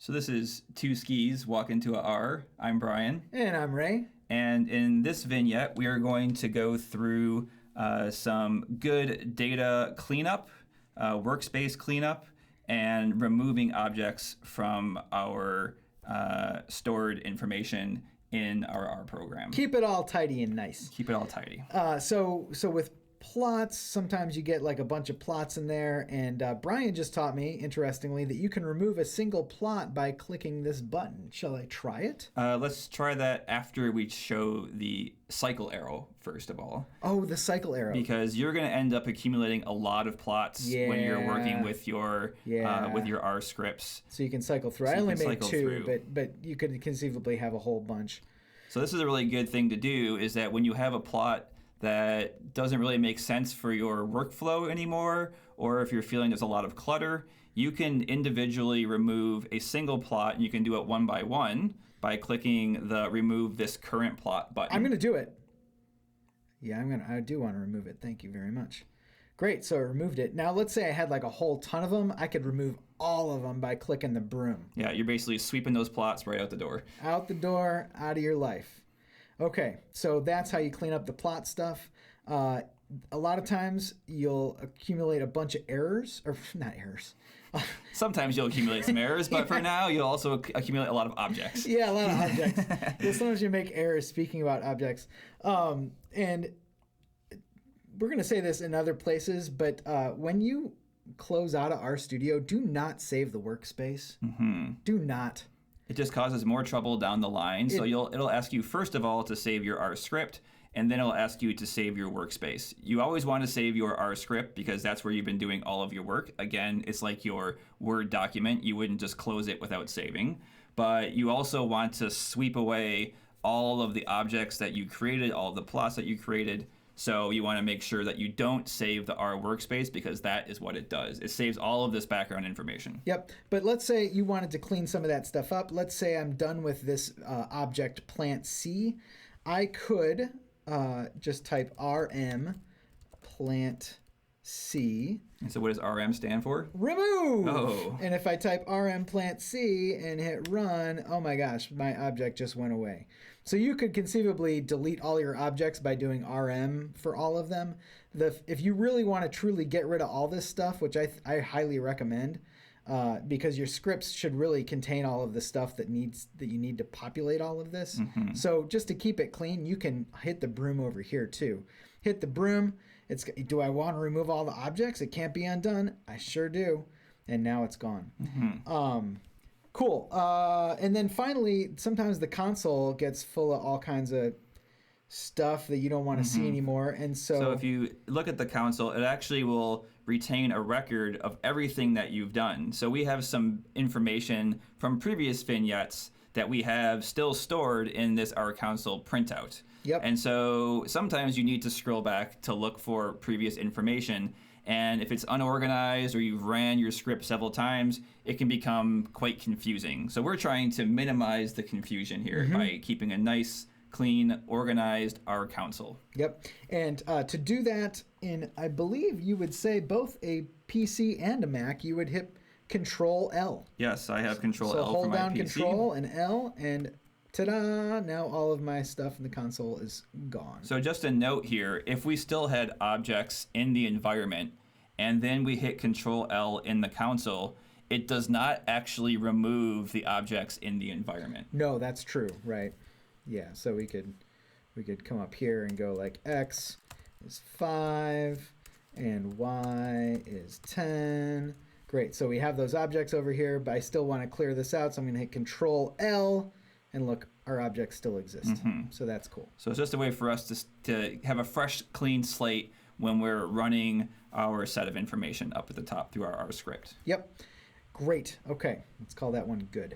So this is Two Skis Walk into a R. I'm Brian. And I'm Ray. And in this vignette, we are going to go through some good data cleanup, workspace cleanup, and removing objects from our stored information in our R program. Keep it all tidy and nice. Keep it all tidy. So with plots, sometimes you get like a bunch of plots in there, and Brian just taught me, interestingly, that you can remove a single plot by clicking this button. Shall I try it? Let's try that after we show the cycle arrow, first of all. Oh, the cycle arrow. Because you're going to end up accumulating a lot of plots when you're working with your R scripts. So you can cycle through. I only made two, but you could conceivably have a whole bunch. So this is a really good thing to do, is that when you have a plot that doesn't really make sense for your workflow anymore, or if you're feeling there's a lot of clutter, you can individually remove a single plot, and you can do it one by clicking the remove this current plot button. I'm going to do it. Yeah, I do want to remove it. Thank you very much. Great, so I removed it. Now let's say I had like a whole ton of them. I could remove all of them by clicking the broom. Yeah, you're basically sweeping those plots right out the door. Out the door, out of your life. Okay, so that's how you clean up the plot stuff. A lot of times you'll accumulate a bunch of errors, or not errors. Sometimes you'll accumulate some errors, but for now you'll also accumulate a lot of objects. Yeah, a lot of objects. Yeah, sometimes you make errors speaking about objects. And we're going to say this in other places, but when you close out of RStudio, do not save the workspace. Mm-hmm. Do not. It just causes more trouble down the line. So it'll ask you, first of all, to save your R script, and then it'll ask you to save your workspace. You always want to save your R script because that's where you've been doing all of your work. Again, it's like your Word document. You wouldn't just close it without saving. But you also want to sweep away all of the objects that you created, all of the plots that you created. So you want to make sure that you don't save the R workspace, because that is what it does. It saves all of this background information. Yep. But let's say you wanted to clean some of that stuff up. Let's say I'm done with this object plant C. I could just type RM plant C. And so what does RM stand for? Remove! Oh. And if I type RM plant C and hit run, oh my gosh, my object just went away. So you could conceivably delete all your objects by doing RM for all of them. If you really want to truly get rid of all this stuff, which I highly recommend, because your scripts should really contain all of the stuff that you need to populate all of this. Mm-hmm. So just to keep it clean, you can hit the broom over here too. Hit the broom. Do I want to remove all the objects? It can't be undone. I sure do. And now it's gone. Mm-hmm. Cool. And then finally, sometimes the console gets full of all kinds of stuff that you don't want to see anymore. And so if you look at the console, it actually will retain a record of everything that you've done. So we have some information from previous vignettes that we have still stored in this R console printout. Yep. And so sometimes you need to scroll back to look for previous information. And if it's unorganized or you've ran your script several times, it can become quite confusing. So we're trying to minimize the confusion here by keeping a nice, clean, organized R console. Yep. And to do that in, I believe you would say, both a PC and a Mac, you would hit Control L. Yes, I have Control L for my PC. So hold down Control and L, and ta-da! Now all of my stuff in the console is gone. So just a note here, if we still had objects in the environment and then we hit Control L in the console, it does not actually remove the objects in the environment. No, that's true, right? Yeah, so we could come up here and go like X is 5 and Y is 10. Great, so we have those objects over here, but I still want to clear this out, so I'm going to hit Control L, and look, our objects still exist. Mm-hmm. So that's cool. So it's just a way for us to have a fresh, clean slate when we're running our set of information up at the top through our R script. Yep. Great. Okay, let's call that one good.